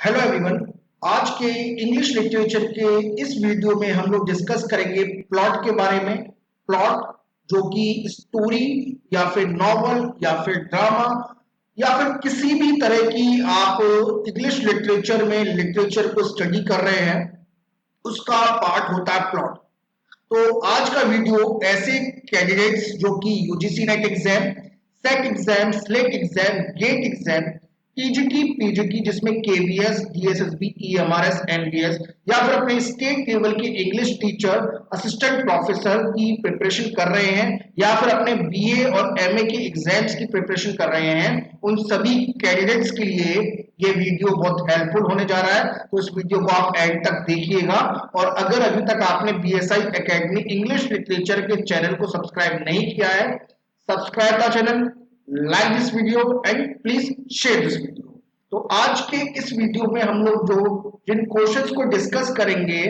Hello everyone. आज के English literature के इस वीडियो में हम लोग डिस्कस करेंगे प्लॉट के बारे में। प्लॉट जो कि स्टोरी या फिर नॉवल या फिर ड्रामा या फिर किसी भी तरह की आप इंग्लिश लिटरेचर में लिटरेचर को स्टडी कर रहे हैं उसका पार्ट होता है प्लॉट। तो आज का वीडियो ऐसे कैंडिडेट्स जो कि UGC NET exam, SET exam, SLET exam, GATE exam, TGT, PGT जिसमें केवीएस, डीएसएसबी, ईएमआरएस, एनडीएस या फिर अपने स्टेट लेवल के इंग्लिश टीचर, असिस्टेंट प्रोफेसर की प्रिपरेशन कर रहे हैं या फिर अपने बीए और एमए के एग्जाम्स की प्रिपरेशन कर रहे हैं, उन सभी कैंडिडेट्स के लिए ये वीडियो बहुत हेल्पफुल होने जा रहा है। तो इस वीडियो को आप एंड तक देखिएगा। और अगर अभी तक आपने बीएसआई एकेडमी इंग्लिश लिटरेचर के चैनल को सब्सक्राइब नहीं किया है, subscribe the channel, like this video and please share this video. तो आज के इस वीडियो में हम लोग जो जिन क्वेश्चंस को डिस्कस करेंगे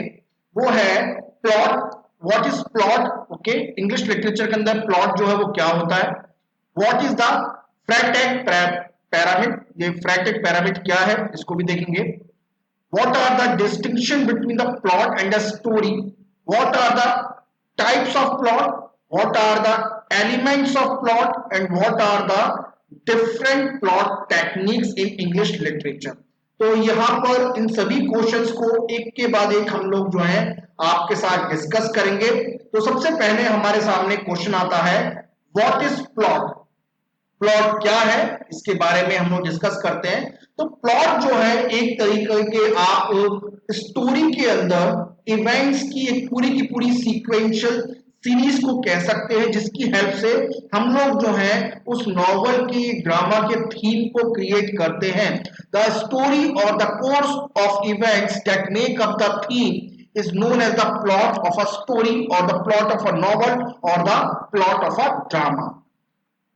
वो है plot. What is plot? Okay, English literature के अंदर प्लॉट जो है वो क्या होता है। What is the Freytag pyramid? ये फ्रैक्टेड पैरामिड क्या है इसको भी देखेंगे। What are the distinction between the plot and the story? What are the types of plot? What are the elements of plot? And what are the different plot techniques in English literature? तो यहाँ पर इन सभी questions को एक के बाद एक हम लोग जो है आपके साथ डिस्कस करेंगे। तो सबसे पहले हमारे सामने क्वेश्चन आता है, व्हाट इज प्लॉट? प्लॉट क्या है इसके बारे में हम लोग डिस्कस करते हैं। तो प्लॉट जो है एक तरीके के आप स्टोरी के अंदर इवेंट्स की एक पूरी की पूरी सीक्वेंशियल सीरीज को कह सकते हैं, जिसकी हेल्प से हम लोग जो है उस नॉवल की, ड्रामा के थीम को क्रिएट करते हैं। द स्टोरी और the course of events that make up the theme is known as the plot of a story or the plot of a novel or the plot of a drama।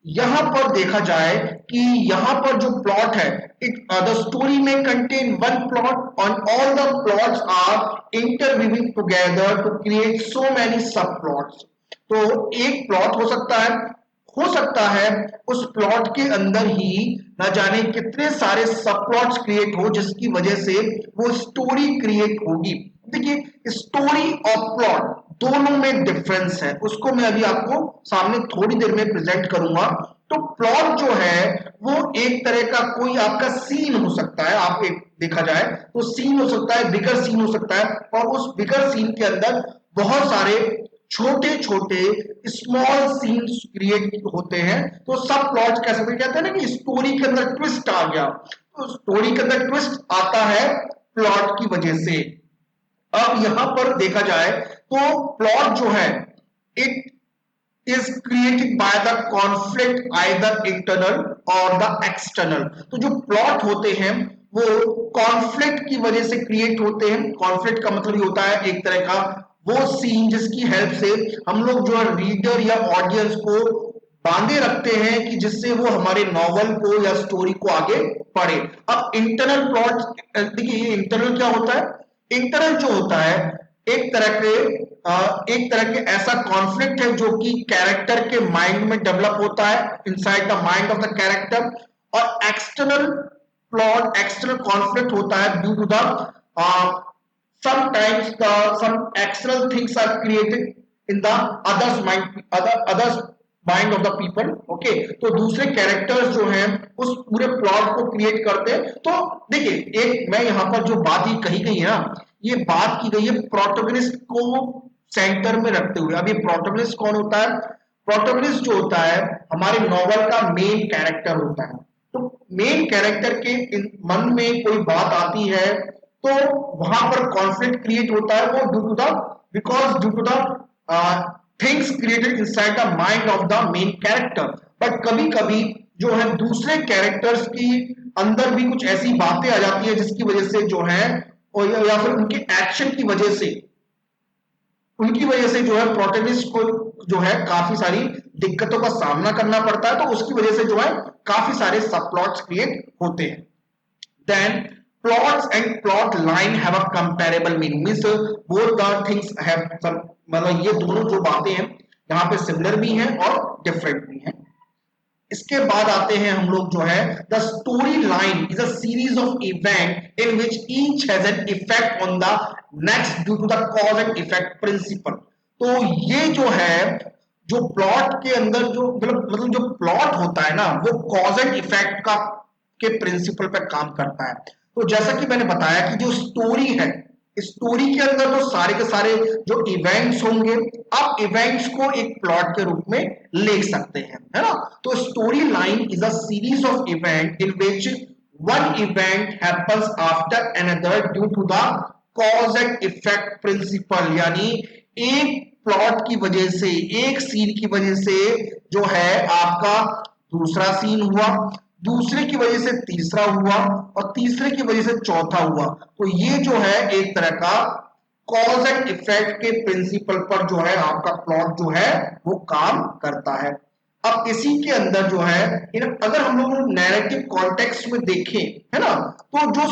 यहां पर देखा जाए कि यहां पर जो plot है, द स्टोरी में कंटेन वन प्लॉट और all the plots are interweaving together to create so many sub plots. तो एक प्लॉट हो सकता है उस प्लॉट के अंदर ही न जाने कितने सारे सब प्लॉट्स क्रिएट हो, जिसकी वजह से वो स्टोरी क्रिएट होगी। देखिए, स्टोरी और प्लॉट दोनों में डिफरेंस है, उसको मैं अभी आपको सामने थोड़ी देर में प्रेजेंट करूंगा। तो प्लॉट जो है वो एक तरह का कोई आपका सीन हो सकता है। आप एक देखा जाए तो सीन हो सकता है, बिगर सीन हो सकता है, और उस बिगर सीन के अंदर बहुत सारे छोटे छोटे स्मॉल सीन्स क्रिएट होते हैं। तो सब प्लॉट कैसे कहते हैं ना कि स्टोरी के अंदर ट्विस्ट आ गया, तो स्टोरी के अंदर ट्विस्ट आता है प्लॉट की वजह से। अब यहां पर देखा जाए तो प्लॉट जो है it is created by the conflict either internal और द एक्सटर्नल। तो जो प्लॉट होते हैं वो कॉन्फ्लिक्ट की वजह से क्रिएट होते हैं। कॉन्फ्लिक्ट का मतलब ये होता है एक तरह का वो सीन जिसकी हेल्प से हम लोग जो है रीडर या ऑडियंस को बांधे रखते हैं कि जिससे वो हमारे नॉवल को या स्टोरी को आगे पढ़े। अब इंटरनल प्लॉट, देखिए ये इंटरनल क्या होता है। इंटरनल जो होता है एक तरह के ऐसा कॉन्फ्लिक्ट है जो कि कैरेक्टर के माइंड में डेवलप होता है, inside the mind of the character. और एक्सटर्नल प्लॉट, एक्सटर्नल कॉन्फ्लिक्ट होता है due to the sometimes some external things are created in the others mind of the people. Okay, तो दूसरे कैरेक्टर्स जो हैं उस पूरे प्लॉट को क्रिएट करते हैं। तो देखिए, एक मैं यहां पर जो बात ही कही गई है ना, ये बात की गई है प्रोटोगनिस्ट को सेंटर में रखते हुए। अब ये प्रोटोगनिस्ट कौन होता है? प्रोटोगनिस्ट जो होता है हमारे नॉवल का मेन कैरेक्टर होता है। तो मेन कैरेक्टर के मन में कोई बात आती है तो वहां पर कॉन्फ्लिक्ट क्रिएट होता है, वो due to the things created inside the mind of the main character. But कभी कभी जो है दूसरे कैरेक्टर्स की अंदर भी कुछ ऐसी बातें आ जाती है जिसकी वजह से जो है, या फिर उनके एक्शन की वजह से, जो है प्रोटैगनिस्ट को जो है काफी सारी दिक्कतों का सामना करना पड़ता है। तो उसकी वजह से जो है काफी सारे सब प्लॉट्स क्रिएट होते हैं। Then plots and plot line have a comparable meaning, means both the things have some, मतलब ये दोनों जो बातें हैं यहाँ पे सिमिलर भी हैं और डिफरेंट भी हैं। इसके बाद आते हैं हम लोग जो है the story line is a series of event in which each has an effect on the next due to the cause and effect principle. तो ये जो है जो प्लॉट के अंदर जो मतलब जो प्लॉट होता है ना वो कॉज एंड इफेक्ट का के प्रिंसिपल पे काम करता है। तो जैसा कि मैंने बताया कि जो स्टोरी है, स्टोरी के अंदर तो सारे के सारे जो इवेंट्स होंगे, आप इवेंट्स को एक प्लॉट के रूप में लिख सकते हैं, है ना। तो story line is a series of event in which one event happens after another due to the cause and effect principle. यानी एक प्लॉट की वजह से, एक सीन की वजह से जो है आपका दूसरा सीन हुआ, दूसरे की वजह से तीसरा हुआ और तीसरे की वजह से चौथा हुआ। तो ये जो है एक तरह का कॉज एंड इफेक्ट के प्रिंसिपल पर जो है आपका प्लॉट जो है वो काम करता है। अब इसी के अंदर जो है अगर हम लोग नैरेटिव कॉन्टेक्स्ट में देखें, है ना, तो जो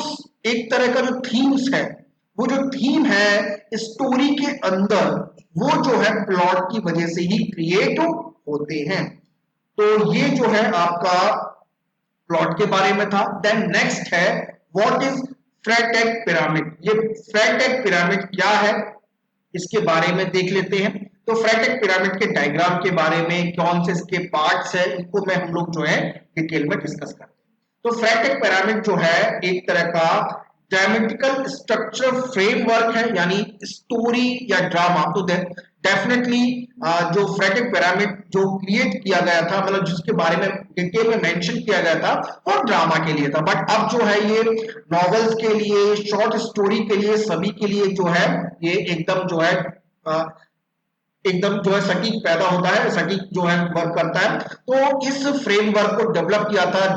एक तरह का जो थीम्स है, वो जो थीम है स्टोरी के अंदर, वो जो है प्लॉट की वजह से ही क्रिएट होते हैं। तो ये जो है आपका प्लॉट के बारे में था। देन नेक्स्ट है व्हाट इज फ्रैटेक पिरामिड। ये फ्रैटेक पिरामिड क्या है इसके बारे में देख लेते हैं। तो फ्रैटेक पिरामिड के डायग्राम के बारे में कौन से इसके पार्ट्स है, इनको मैं हम लोग जो है डिटेल में डिस्कस करते हैं। तो फ्रैटेक पिरामिड जो है एक तरह का ड्रामेटिकल स्ट्रक्चर फ्रेमवर्क है, यानी स्टोरी या ड्रामा। तो डेफिनेटली जो फ्रैटेक पिरामिड जो क्रिएट किया गया था, मतलब जिसके बारे में डिटेल में मेंशन किया गया था, वो ड्रामा के लिए था। बट अब जो है ये नॉवेल्स के लिए, शॉर्ट स्टोरी के लिए, सभी के लिए जो है ये एकदम जो है एकदम जो है सटीक पैदा होता है, सटीक जो है वर्क करता है। तो इस फ्रेमवर्क को डेवलप किया था एक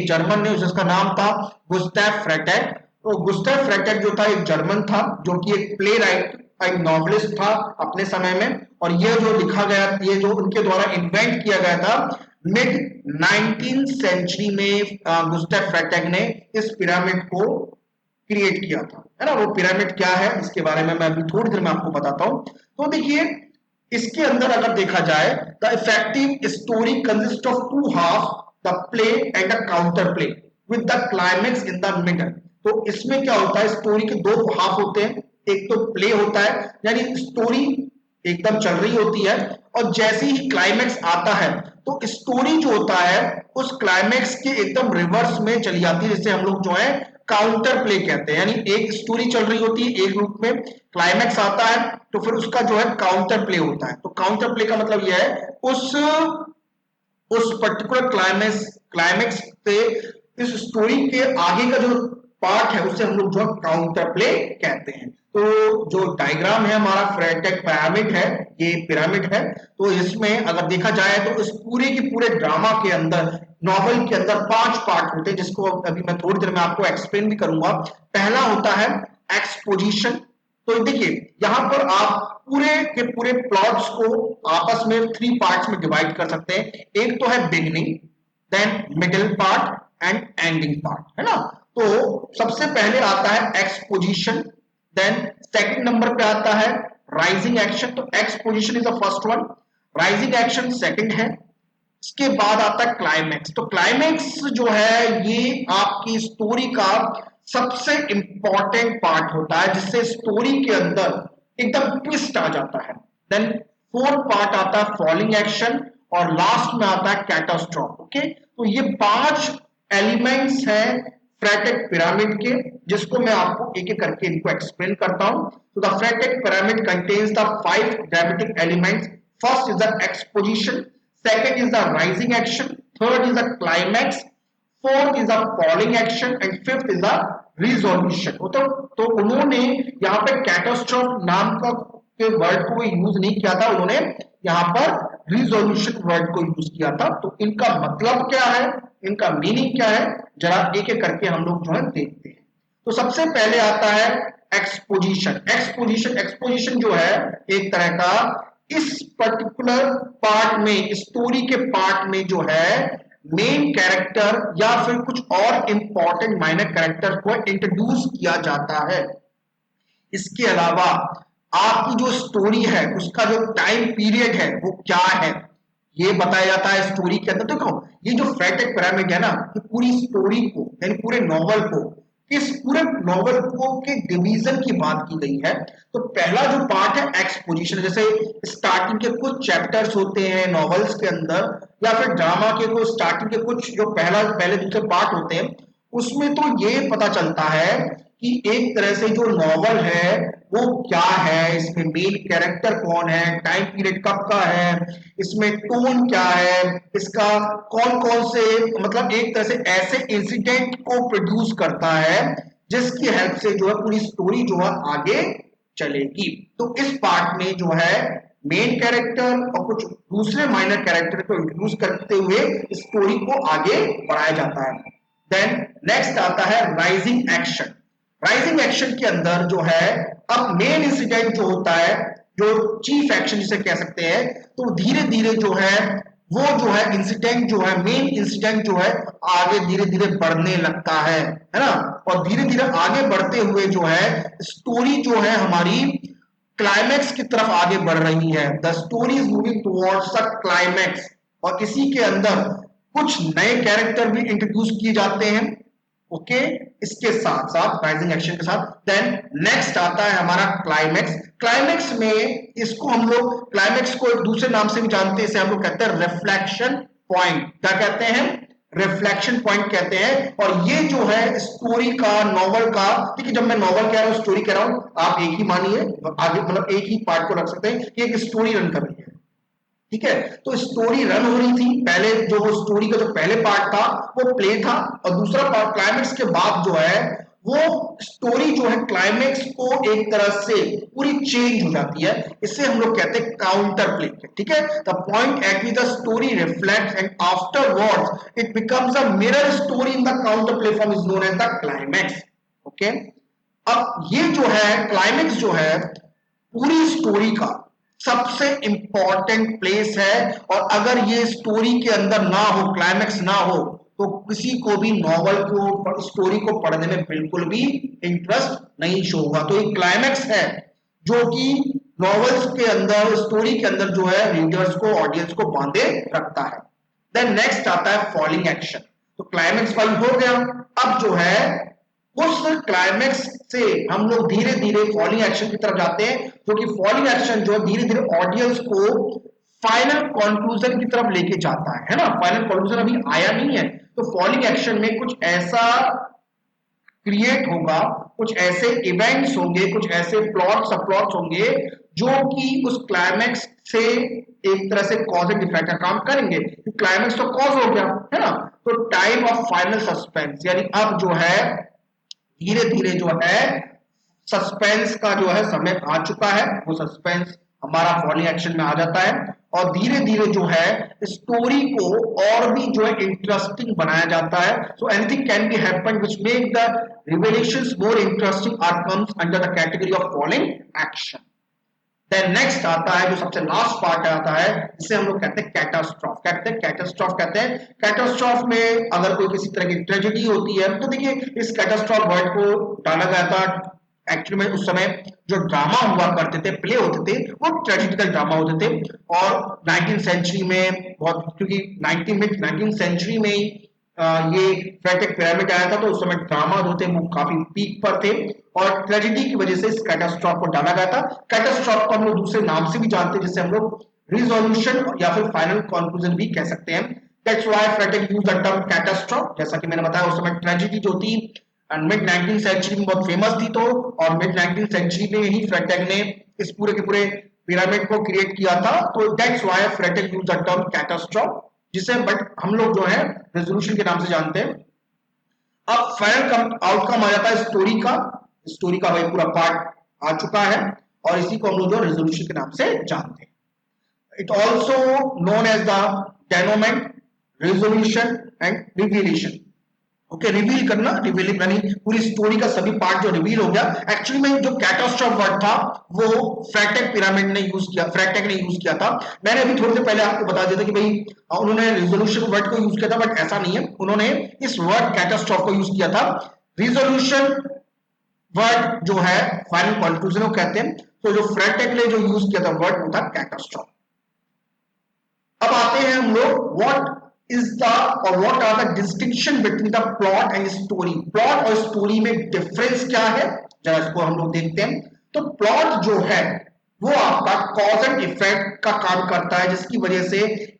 जर्मन ने, जिसका नाम था गुस्टैव फ्रैटेक। तो गुस्टैव फ्रैटेक जो था एक जर्मन था, जो कि एक प्ले राइट, एक नॉवलिस्ट था अपने समय में। और ये जो लिखा गया, ये जो उनके द्वारा इन्वेंट किया गया था मिड 19th सेंचुरी में, गुस्टैव फ्रैटेक ने इस पिरामिड को क्रिएट किया था, है ना। वो पिरामिड क्या है इसके बारे में मैं अभी थोड़ी देर में आपको बताता हूं। तो देखिए इसके अंदर अगर देखा जाए, the effective story consist of two half, the play and the counter play with the climax in the middle. तो इसमें क्या होता है, स्टोरी के दो हाफ होते हैं, एक तो प्ले होता है, यानी स्टोरी एकदम चल रही होती है और जैसे ही क्लाइमेक्स आता है तो स्टोरी जो होता है उस क्लाइमेक्स के एकदम रिवर्स में चली जाती है, जिसे हम लोग जो है काउंटर प्ले कहते हैं। यानी एक स्टोरी चल रही होती है एक रूप में, क्लाइमेक्स आता है तो फिर उसका जो है काउंटर प्ले होता है। तो काउंटर प्ले का मतलब यह है उस पर्टिकुलर क्लाइमेक्स पे इस स्टोरी के आगे का जो पार्ट है उसे हम लोग जो काउंटर प्ले कहते हैं। तो जो डायग्राम है हमारा फ्रैटेक पिरामिड है, ये पिरामिड है। तो इसमें अगर देखा जाए तो इस पूरे के पूरे ड्रामा के अंदर, नॉवल के अंदर 5 पार्ट होते हैं, जिसको अभी मैं थोड़ी देर में आपको एक्सप्लेन भी करूंगा। पहला होता है एक्सपोजिशन। तो देखिए यहां पर आप पूरे के पूरे प्लॉट्स को आपस में 3 पार्ट्स में डिवाइड कर सकते हैं। एक तो है beginning, then middle part and ending part, है ना। तो सबसे पहले आता है एक्सपोजिशन, देन सेकंड नंबर पे आता है राइजिंग एक्शन। तो exposition is the first one, rising action second है। इसके बाद आता है क्लाइमैक्स। तो क्लाइमैक्स जो है ये आपकी स्टोरी का सबसे इंपॉर्टेंट पार्ट होता है, जिससे स्टोरी के अंदर एकदम ट्विस्ट आ जाता है। देन फोर्थ पार्ट आता है फॉलिंग एक्शन और लास्ट में आता है कैटास्ट्रॉफ। ओके, तो ये 5 एलिमेंट्स हैं फ्रैटेक पिरामिड के, जिसको मैं आपको एक एक करके इनको एक्सप्लेन करता हूं। तो the Freytag pyramid contains the 5 dramatic elements. First is the exposition, second is the rising action, third is the climax, fourth is the falling action and fifth is the resolution। तो उन्होंने यहाँ पे catastrophe नाम का के word को use नहीं किया था, उन्होंने यहाँ पर रिजोल्यूशन वर्ड को यूज किया था। तो इनका मतलब क्या है, इनका मीनिंग क्या है, जरा एक एक करके हम लोग जो है देखते हैं। तो सबसे पहले आता है एक्सपोजिशन। एक्सपोजिशन जो है एक तरह का इस पर्टिकुलर पार्ट में, स्टोरी के पार्ट में जो है मेन कैरेक्टर या फिर कुछ और इंपॉर्टेंट माइनर कैरेक्टर को इंट्रोड्यूस किया जाता है। इसके अलावा आपकी जो स्टोरी है उसका जो टाइम पीरियड है वो क्या है, ये बताया जाता है स्टोरी के अंदर। देखो ये जो फ्रेटेक पिरामिड है ना, ये पूरी स्टोरी को यानी पूरे नॉवल को, इस पूरे नॉवल को के डिवीजन की बात की गई है। तो पहला जो पार्ट है एक्सपोजिशन, जैसे स्टार्टिंग के कुछ चैप्टर्स होते हैं नॉवेल्स के अंदर, या फिर ड्रामा के कुछ स्टार्टिंग के कुछ जो पहले दूसरे पार्ट होते हैं, उसमें तो ये पता चलता है कि एक तरह से जो नॉवल है वो क्या है, इसमें मेन कैरेक्टर कौन है, टाइम पीरियड कब का है, इसमें टोन क्या है, इसका कौन कौन से मतलब एक तरह से ऐसे इंसिडेंट को प्रोड्यूस करता है जिसकी हेल्प से जो है पूरी स्टोरी जो है आगे चलेगी। तो इस पार्ट में जो है मेन कैरेक्टर और कुछ दूसरे माइनर कैरेक्टर को इंट्रोड्यूस करते हुए स्टोरी को आगे बढ़ाया जाता है। देन नेक्स्ट आता है राइजिंग एक्शन। राइजिंग एक्शन के अंदर जो है अब मेन इंसिडेंट जो होता है, जो चीफ एक्शन जिसे कह सकते हैं, तो धीरे धीरे जो है वो जो है इंसिडेंट जो है मेन इंसिडेंट जो है आगे धीरे धीरे बढ़ने लगता है ना। और धीरे धीरे आगे बढ़ते हुए जो है स्टोरी जो है हमारी क्लाइमैक्स की तरफ आगे बढ़ रही है। The story is moving towards the climax. और इसी के अंदर कुछ नए कैरेक्टर भी इंट्रोड्यूस किए जाते हैं। ओके, इसके साथ साथ राइजिंग एक्शन के साथ देन नेक्स्ट आता है हमारा क्लाइमैक्स। क्लाइमैक्स में इसको हम लोग क्लाइमैक्स को एक दूसरे नाम से भी जानते हैं, इसे हम लोग कहते हैं रिफ्लेक्शन पॉइंट। क्या कहते हैं? रिफ्लेक्शन पॉइंट कहते हैं। और ये जो है स्टोरी का नॉवल का, ठीक है, जब मैं नॉवल कह रहा हूं स्टोरी कह रहा हूं, आप एक ही मानिए, आगे मतलब एक ही पार्ट को रख सकते हैं कि एक स्टोरी रन कर रही है। ठीक है, तो स्टोरी रन हो रही थी, पहले जो वो स्टोरी का जो पहले पार्ट था वो प्ले था, और दूसरा पार्ट क्लाइमेक्स के बाद जो है वो स्टोरी जो है क्लाइमेक्स को एक तरह से पूरी चेंज हो जाती है। इससे हम लोग कहते हैं काउंटर प्ले। ठीक है, the point at which the story reflects and afterwards it becomes a mirror story in the counter play form is known as the climax. Okay, अब ये जो है क्लाइमेक्स जो है पूरी स्टोरी का सबसे इंपॉर्टेंट प्लेस है। और अगर ये स्टोरी के अंदर ना हो, क्लाइमेक्स ना हो, तो किसी को भी नॉवल को स्टोरी को पढ़ने में बिल्कुल भी इंटरेस्ट नहीं शो होगा। तो ये क्लाइमेक्स है जो कि नॉवेल्स के अंदर स्टोरी के अंदर जो है रीडर्स को ऑडियंस को बांधे रखता है। देन नेक्स्ट आता है फॉलिंग एक्शन। तो क्लाइमेक्स वाली हो गया। अब जो है उस क्लाइमेक्स से हम लोग धीरे धीरे फॉलिंग एक्शन की तरफ जाते हैं, जो कि फॉलिंग एक्शन जो है धीरे धीरे ऑडियंस को फाइनल कंक्लूजन की तरफ लेके जाता है ना। फाइनल कंक्लूजन अभी आया नहीं है, तो फॉलिंग एक्शन में कुछ ऐसा क्रिएट होगा, कुछ ऐसे इवेंट्स होंगे, कुछ ऐसे प्लॉट सब प्लॉट्स होंगे जो कि उस क्लाइमेक्स से एक तरह से कॉज एंड इफेक्ट का काम करेंगे। क्लाइमेक्स तो कॉज हो गया है ना, तो टाइम ऑफ फाइनल सस्पेंस, यानी अब जो है धीरे धीरे जो है सस्पेंस का जो है समय आ चुका है। वो सस्पेंस हमारा फॉलिंग एक्शन में आ जाता है, और धीरे धीरे जो है स्टोरी को और भी जो है इंटरेस्टिंग बनाया जाता है। So anything can be happen which make the revelations more interesting are comes under the category of falling action. Then next आता है जो सबसे लास्ट पार्ट आता है, जिसे हम लोग कहते हैं कैटास्ट्रॉफ। कहते हैं कैटास्ट्रॉफ, कहते हैं कैटास्ट्रॉफ में अगर कोई किसी तरह की ट्रेजेडी होती है, तो देखिए इस कैटास्ट्रॉफ वर्ड को डाला गया था। एक्चुअली में उस समय जो ड्रामा हुआ करते थे, प्ले होते थे, वो ट्रेजिडिकल ड्रामा होते थे। और 19th सेंचुरी में बहुत, क्योंकि 19th सेंचुरी में ये फ्रेटेक पिरामिड आया था, तो उस समय ड्रामा जो थे वो काफी पीक पर थे, और ट्रेजेडी की वजह से इस कैटास्ट्रॉफ को डाला गया था। कैटास्ट्रॉफ को हम लोग दूसरे नाम से भी जानते हैं, जिसे हम लोग रिजोल्यूशन या फिर फाइनल कंक्लूजन भी कह सकते हैं। That's why Freytag used the term catastrophe. जैसा कि मैंने बताया उस समय ट्रेजेडी जो थी मिड 19th सेंचुरी में बहुत फेमस थी, तो और मिड 19th सेंचुरी में ही फ्रेटेक ने इस पूरे के पूरे पिरामिड को क्रिएट किया था। तो that's why Freytag used the term catastrophe, जिसे बट हम लोग जो है रेजोल्यूशन के नाम से जानते हैं। अब फाइनल आउटकम आ जाता है स्टोरी का। स्टोरी का वही पूरा पार्ट आ चुका है, और इसी को हम लोग जो रेजोल्यूशन के नाम से जानते हैं। It also known as the denouement, resolution and revelation. Okay, reveal करना, रिवीलिंग यानी पूरी स्टोरी का सभी पार्ट जो रिवील हो गया। एक्चुअली में जो कैटास्ट्रॉफ वर्ड था वो फ्रेटेक पिरामिड ने यूज किया, फ्रेटेक ने यूज किया था। मैंने अभी थोड़ी देर पहले आपको बता दिया था कि भाई उन्होंने रिजोल्यूशन वर्ड को यूज किया था, बट ऐसा नहीं है, उन्होंने इस वर्ड कैटास्ट्रॉफ को यूज किया था। रिजोल्यूशन वर्ड जो है फाइनल कंक्लूजन को कहते हैं, तो जो फ्रेटेक ने जो यूज किया था वर्ड वो था कैटास्ट्रॉफ। अब आते हैं हम लोग what are the distinction between the plot and story. Plot और स्टोरी में डिफरेंस क्या है, जरा इसको हम लोग देखते हैं। तो प्लॉट जो है वो आपका कॉज एंड इफेक्ट का काम करता है, जिसकी वजह से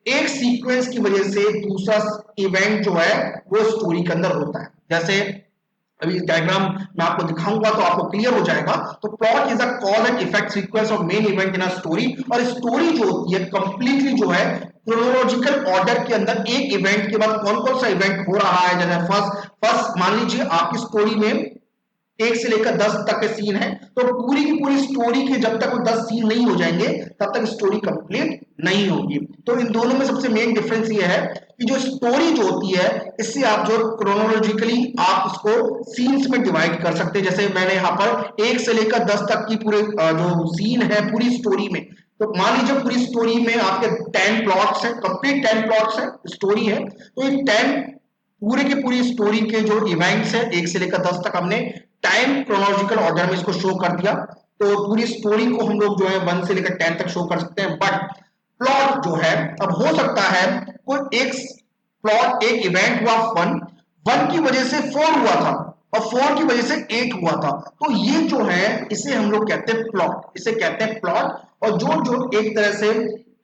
एक सीक्वेंस की वजह से दूसरा इवेंट जो है वो स्टोरी के अंदर होता है। जैसे अभी डायग्राम मैं आपको दिखाऊंगा तो आपको क्लियर हो जाएगा। तो plot is a cause and effect sequence of main event in a story, और स्टोरी जो होती है कंप्लीटली जो है क्रोनोलॉजिकल ऑर्डर के अंदर एक इवेंट के बाद कौन कौन सा इवेंट हो रहा है। जैसे फर्स्ट फर्स्ट मान लीजिए आपकी स्टोरी में 1 से लेकर 10 तक के सीन है, तो पूरी की पूरी स्टोरी के जब तक वो 10 सीन नहीं हो जाएंगे तब तक स्टोरी कंप्लीट नहीं होगी। तो इन दोनों में सबसे मेन डिफरेंस ये है कि जो स्टोरी जो होती है इससे आप जो क्रोनोलॉजिकली आप उसको सीन्स में डिवाइड कर सकते हैं। जैसे मैंने यहाँ पर 1 से लेकर 10 तक की पूरे जो सीन है पूरी स्टोरी में, तो मान लीजिए पूरी स्टोरी में आपके 10 प्लॉट्स हैं, कंप्लीट 10 प्लॉट्स है स्टोरी है। तो ये 10 पूरे की पूरी स्टोरी के जो इवेंट्स है 1 से लेकर 10 तक हमने टाइम क्रोनोलॉजिकल ऑर्डर में इसको शो कर दिया। तो पूरी स्टोरी को हम लोग जो है 1 से लेकर 10 तक शो कर सकते हैं। बट प्लॉट जो है, अब हो सकता है कोई एक प्लॉट एक इवेंट हुआ 1 की वजह से 4 हुआ था और 4 की वजह से 8 हुआ था, तो ये जो है इसे हम लोग कहते हैं प्लॉट, इसे कहते हैं प्लॉट। और जो जो एक तरह से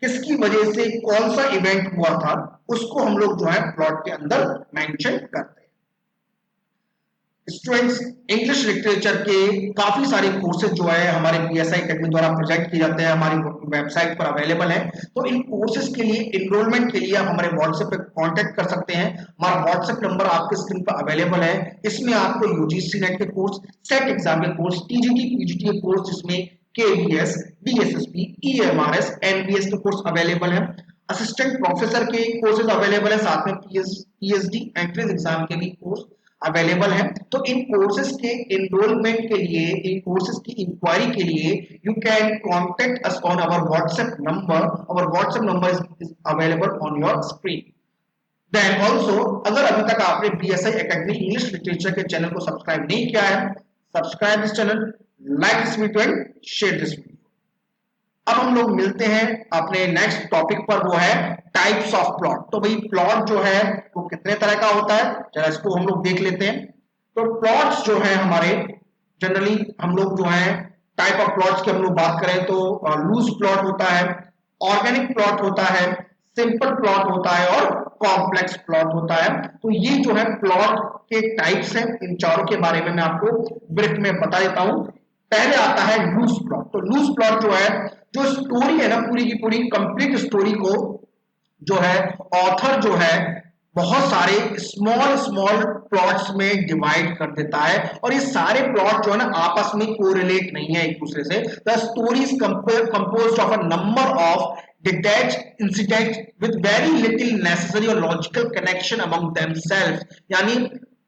किसकी वजह से कौन सा इवेंट हुआ था उसको हम लोग जो है प्लॉट के अंदर मेंशन करते हैं। स्टूडेंट्स, इंग्लिश लिटरेचर के काफी सारे कोर्सेज जो है हमारे पीएसआई एकेडमी द्वारा प्रोजेक्ट किए जाते हैं, हमारी वेबसाइट पर अवेलेबल है। तो इन कोर्सेज के लिए एनरोलमेंट के लिए आप हमारे व्हाट्सएप पे कांटेक्ट कर सकते हैं। हमारा व्हाट्सएप नंबर आपके स्क्रीन पर अवेलेबल है। इसमें आपको यूजीसी नेट के कोर्स, सेट एग्जाम के कोर्स, टीजीटी पीजीटी के कोर्स, जिसमें केवीएस, डीएसएसपी, ईएमआरएस, एनबीएस के कोर्स अवेलेबल है। असिस्टेंट प्रोफेसर के कोर्सेज अवेलेबल है, साथ में पीएचडी एंट्रेंस एग्जाम के भी कोर्स अवेलेबल है। तो इन कोर्सेज के एनरोलमेंट के लिए, इन कोर्सेज की इंक्वायरी के लिए you can contact us on our WhatsApp number. Our WhatsApp number is available on your screen. Then also, अगर अभी तक आपने पीएसआई एकेडमी इंग्लिश लिटरेचर के चैनल को सब्सक्राइब नहीं किया है, subscribe this channel, like this video and share this video. अब हम लोग मिलते हैं अपने नेक्स्ट टॉपिक पर, वो है टाइप्स ऑफ प्लॉट। तो भाई प्लॉट जो है वो कितने तरह का होता है, जरा इसको हम लोग देख लेते हैं। तो प्लॉट्स जो है हमारे जनरली हम लोग जो है टाइप ऑफ प्लॉट्स की हम लोग बात करें तो लूज प्लॉट होता है, ऑर्गेनिक प्लॉट होता है, सिंपल प्लॉट होता है और कॉम्प्लेक्स प्लॉट होता है। तो ये जो है प्लॉट के टाइप्स हैं, इन चारों के बारे में मैं आपको ब्रीफ में बता देता हूं। पहले आता है लूज प्लॉट। तो लूज प्लॉट जो है, जो स्टोरी है ना पूरी की पूरी कंप्लीट स्टोरी को जो है ऑथर जो है बहुत सारे स्मॉल स्मॉल प्लॉट्स में डिवाइड कर देता है, और ये सारे प्लॉट जो है ना आपस में कोरिलेट नहीं है एक दूसरे से। The story is composed of a number of detached incidents with very little necessary और लॉजिकल कनेक्शन अमंग देमसेल्व्स। यानी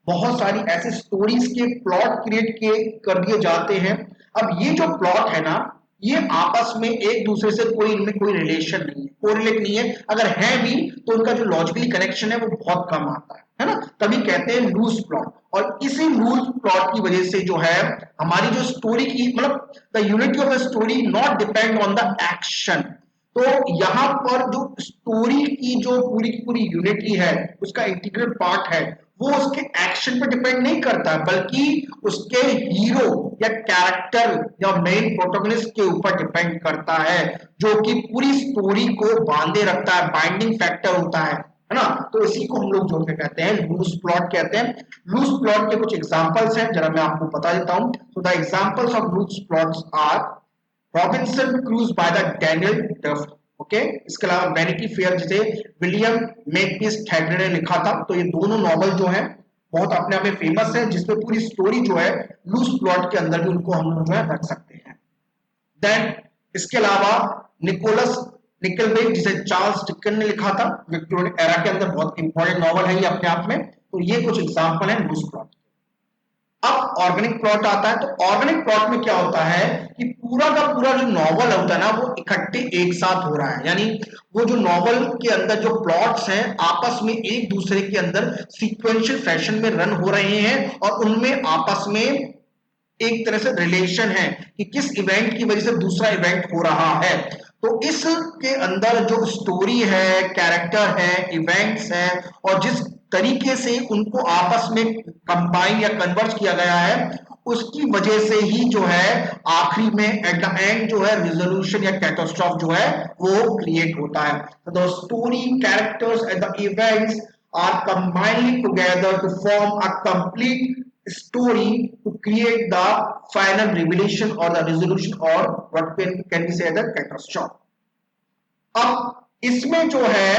बहुत सारी ऐसी स्टोरीज के प्लॉट क्रिएट किए कर दिए जाते हैं। अब ये जो प्लॉट है ना, ये आपस में एक दूसरे से कोई इनमें कोई रिलेशन नहीं है, कोरिलेट नहीं है। अगर है भी तो उनका जो लॉजिकली कनेक्शन है वो बहुत कम आता है ना, तभी कहते हैं लूज प्लॉट। और इसी लूज प्लॉट की वजह से जो है हमारी जो स्टोरी की मतलब the unity of the story not depend on the action. तो यहाँ पर जो स्टोरी की जो पूरी की पूरी यूनिटी है, उसका इंटीग्रल पार्ट है, वो उसके एक्शन पर डिपेंड नहीं करता, बल्कि उसके हीरो या कैरेक्टर या मेन प्रोटोगनिस्ट के ऊपर डिपेंड करता है, जो कि पूरी स्टोरी को बांधे रखता है, बाइंडिंग फैक्टर होता है ना। तो इसी को हम लोग जो कहते हैं लूज प्लॉट कहते हैं। लूज प्लॉट के कुछ एग्जांपल्स हैं, जरा मैं आपको बता देता हूं। तो the examples of loose plots are Robinson Crusoe by the Daniel Defoe. Okay, इसके अलावा वैनिटी फेयर जिसे विलियम मेकपीस थैडरे ने लिखा था। तो ये दोनों नॉवल जो है बहुत अपने आप में फेमस है, जिसमें पूरी स्टोरी जो है लूज प्लॉट के अंदर भी उनको हम लोग जो है रख सकते हैं। देन इसके अलावा निकोलस निकलबेक जिसे चार्ल्स डिकन ने लिखा था, विक्टोरियन एरा के अंदर बहुत इंपॉर्टेंट नॉवल है ये अपने आप में। तो ये कुछ एग्जाम्पल है लूज प्लॉट। अब ऑर्गेनिक प्लॉट आता है। तो ऑर्गेनिक प्लॉट में क्या होता है कि पूरा का पूरा जो नॉवल होता है ना वो इकट्ठे एक साथ हो रहा है, यानी वो जो नॉवल के अंदर जो प्लॉट्स हैं आपस में एक दूसरे के अंदर सीक्वेंशियल फैशन में रन हो रहे हैं, और उनमें आपस में एक तरह से रिलेशन है कि किस इवेंट की वजह से दूसरा इवेंट हो रहा है। तो इसके अंदर जो स्टोरी है, कैरेक्टर है, इवेंट्स है और जिस तरीके से उनको आपस में कंबाइन या कन्वर्ज किया गया है, उसकी वजह से ही जो है आखिरी में एट द एंड जो है रिजोल्यूशन या कैटास्ट्रॉफ जो है वो क्रिएट होता है। तो the story, characters and the events are combining together to form a complete story to create the final revelation or the resolution or what can we say the catastrophe। अब इसमें जो है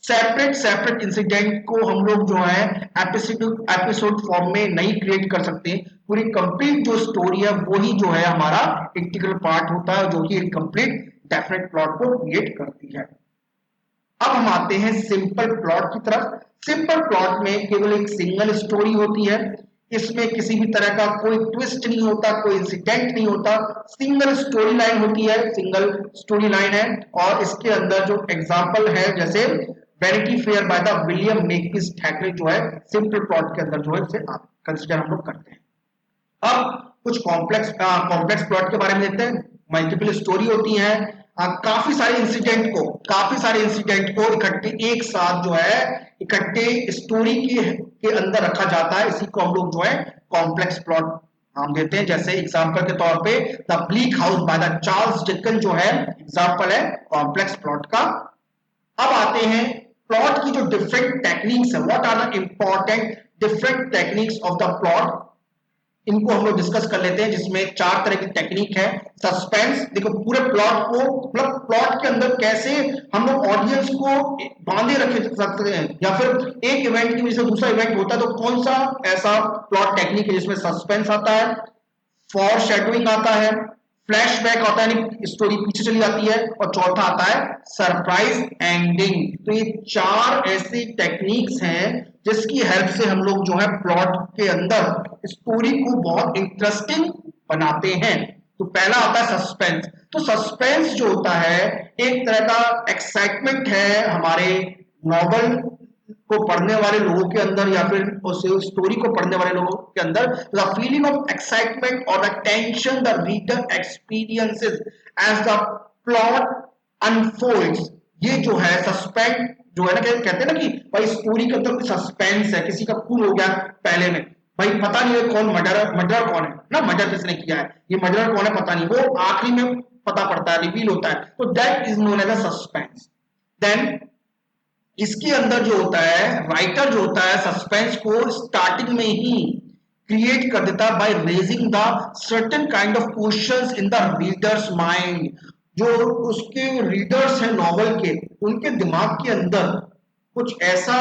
सेपरेट सेपरेट इंसिडेंट को हम लोग जो है episode form में नहीं क्रिएट कर सकते। पूरी कंप्लीट जो स्टोरी है वही जो है हमारा इंटीग्रल पार्ट होता है, जो कि एक कंप्लीट डेफिनेट प्लॉट को क्रिएट करती है। अब हम आते हैं सिंपल प्लॉट की तरफ। सिंपल प्लॉट में केवल एक सिंगल स्टोरी होती है, इसमें किसी भी तरह का कोई ट्विस्ट नहीं होता, कोई इंसिडेंट नहीं होता, सिंगल स्टोरी लाइन होती है, सिंगल स्टोरी लाइन है। और इसके अंदर जो एग्जांपल है जैसे Vanity Fair by the William Makepeace Thackeray जो है सिंपल प्लॉट के अंदर जो है इसे कंसीडर हम लोग करते हैं। अब कुछ कॉम्प्लेक्स प्लॉट के बारे में देखते हैं। मल्टीपल स्टोरी होती है, काफी सारे इंसिडेंट को इकट्ठे एक साथ जो है इकट्ठे स्टोरी के अंदर रखा जाता है, इसी को हम लोग जो है कॉम्प्लेक्स प्लॉट नाम देते हैं। जैसे एग्जांपल के तौर पे the bleak house by the Charles Dickens जो है एग्जांपल है कॉम्प्लेक्स प्लॉट का। अब आते हैं प्लॉट की जो डिफरेंट टेक्निक्स है, what are the important different techniques of the plot, इनको हम लोग डिस्कस कर लेते हैं, जिसमें 4 तरह की टेक्निक है। सस्पेंस, देखो पूरे प्लॉट को मतलब प्लॉट के अंदर कैसे हम लोग ऑडियंस को बांधे रख सकते हैं, या फिर एक इवेंट की वजह से दूसरा इवेंट होता है तो कौन सा ऐसा प्लॉट टेक्निक है जिसमें सस्पेंस आता है, फॉर शेडोइंग आता है, फ्लैशबैक आता है यानी स्टोरी पीछे चली जाती है, और चौथा आता है सरप्राइज एंडिंग। तो ये 4 ऐसी टेक्निक्स हैं जिसकी हेल्प से हम लोग जो है प्लॉट के अंदर स्टोरी को बहुत इंटरेस्टिंग बनाते हैं। तो पहला आता है सस्पेंस। तो सस्पेंस जो होता है एक तरह का एक्साइटमेंट है हमारे नॉवल को पढ़ने वाले लोगों के अंदर या फिर उस स्टोरी को पढ़ने वाले लोगों के अंदर, द फीलिंग ऑफ एक्साइटमेंट और the tension the reader experiences as the plot unfolds. ये जो है सस्पेंस जो है ना, कहते हैं ना कि भाई स्टोरी के अंदर सस्पेंस है, किसी का खून हो गया पहले में, भाई पता नहीं है कौन मर्डर कौन है ना, मर्डर किसने किया है, ये मर्डर कौन है पता नहीं, वो आखिरी में पता पड़ता है, रिवील होता है, तो that is known as a suspense. Then इसके अंदर जो होता है राइटर जो होता है सस्पेंस को स्टार्टिंग में ही क्रिएट कर देता है by raising the certain kind of questions in the readers mind. जो उसके रीडर्स हैं नॉवल के, उनके दिमाग के अंदर कुछ ऐसा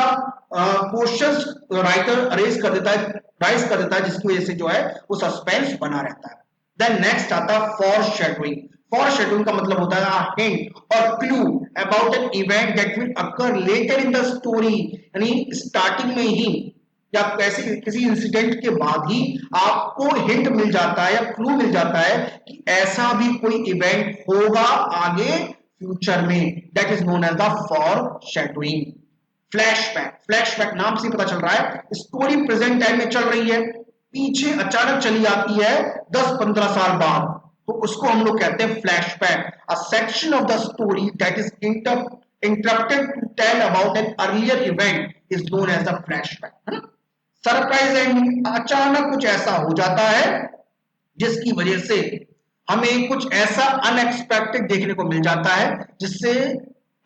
क्वेश्चंस राइटर राइज कर देता है जिसकी वजह से जो है वो सस्पेंस बना रहता है। देन नेक्स्ट आता है फॉर शेडोइंग। फॉर शेडोइंग का मतलब होता है हिंट और clue about an event that will occur later in the story, यानी स्टार्टिंग में ही या कैसे किसी इंसिडेंट के बाद ही आपको हिंट मिल जाता है या क्लू मिल जाता है कि ऐसा भी कोई इवेंट होगा आगे फ्यूचर में, that is known as the foreshadowing. Flashback नाम से पता चल रहा है स्टोरी प्रेजेंट टाइम में चल रही है, पीछे अचानक चली जाती है 10-15 साल बाद, तो उसको हम लोग कहते हैं flashback. A section of the story that is interrupted to tell about an earlier event is known as the flashback. Surprise ending, अचानक कुछ ऐसा हो जाता है जिसकी वजह से हमें कुछ ऐसा अनएक्सपेक्टेड देखने को मिल जाता है जिससे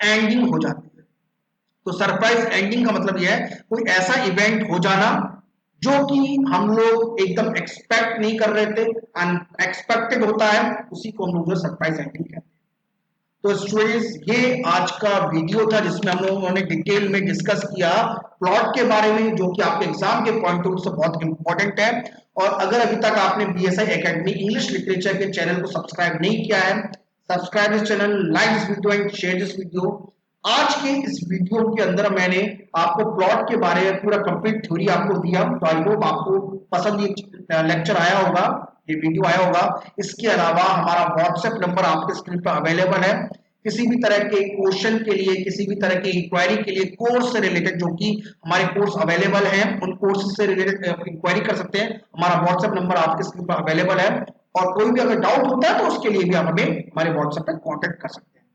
एंडिंग हो जाती है। तो सरप्राइज एंडिंग का मतलब यह है कोई ऐसा इवेंट हो जाना जो कि हम लोग एकदम एक्सपेक्ट नहीं कर रहे थे, अनएक्सपेक्टेड होता है, उसी को हम लोग सरप्राइज एंडिंग कहते हैं। तो स्टूडेंट्स ये आज का वीडियो था जिसमें हम लोगों ने डिटेल में डिस्कस किया प्लॉट के बारे में, जो कि आपके एग्जाम के पॉइंट ऑफ व्यू से बहुत इंपॉर्टेंट है। और अगर अभी तक आपने बीएसआई एकेडमी इंग्लिश लिटरेचर के चैनल को सब्सक्राइब नहीं किया है, subscribe this channel, like this video and share this video. आज के इस वीडियो के अंदर मैंने आपको प्लॉट के बारे में पूरा कंप्लीट थ्योरी आपको दिया, तो आई होप आपको पसंद ये लेक्चर आया होगा, ये वीडियो आया होगा। इसके अलावा हमारा व्हाट्सएप नंबर आपके स्क्रीन पर अवेलेबल है, किसी भी तरह के क्वेश्चन के लिए, किसी भी तरह की इंक्वायरी के लिए, कोर्स से रिलेटेड जो कि हमारे कोर्स अवेलेबल हैं उन कोर्स से रिलेटेड इंक्वायरी कर सकते हैं। हमारा व्हाट्सएप नंबर आपके स्क्रीन पर अवेलेबल है, और कोई भी अगर डाउट होता है तो उसके लिए भी आप हमें हमारे व्हाट्सएप पर कॉन्टेक्ट कर सकते हैं।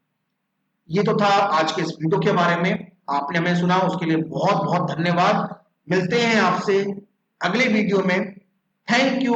ये तो था आज के इस वीडियो के बारे में। आपने हमें सुना उसके लिए बहुत बहुत धन्यवाद। मिलते हैं आपसे अगले वीडियो में। Thank you.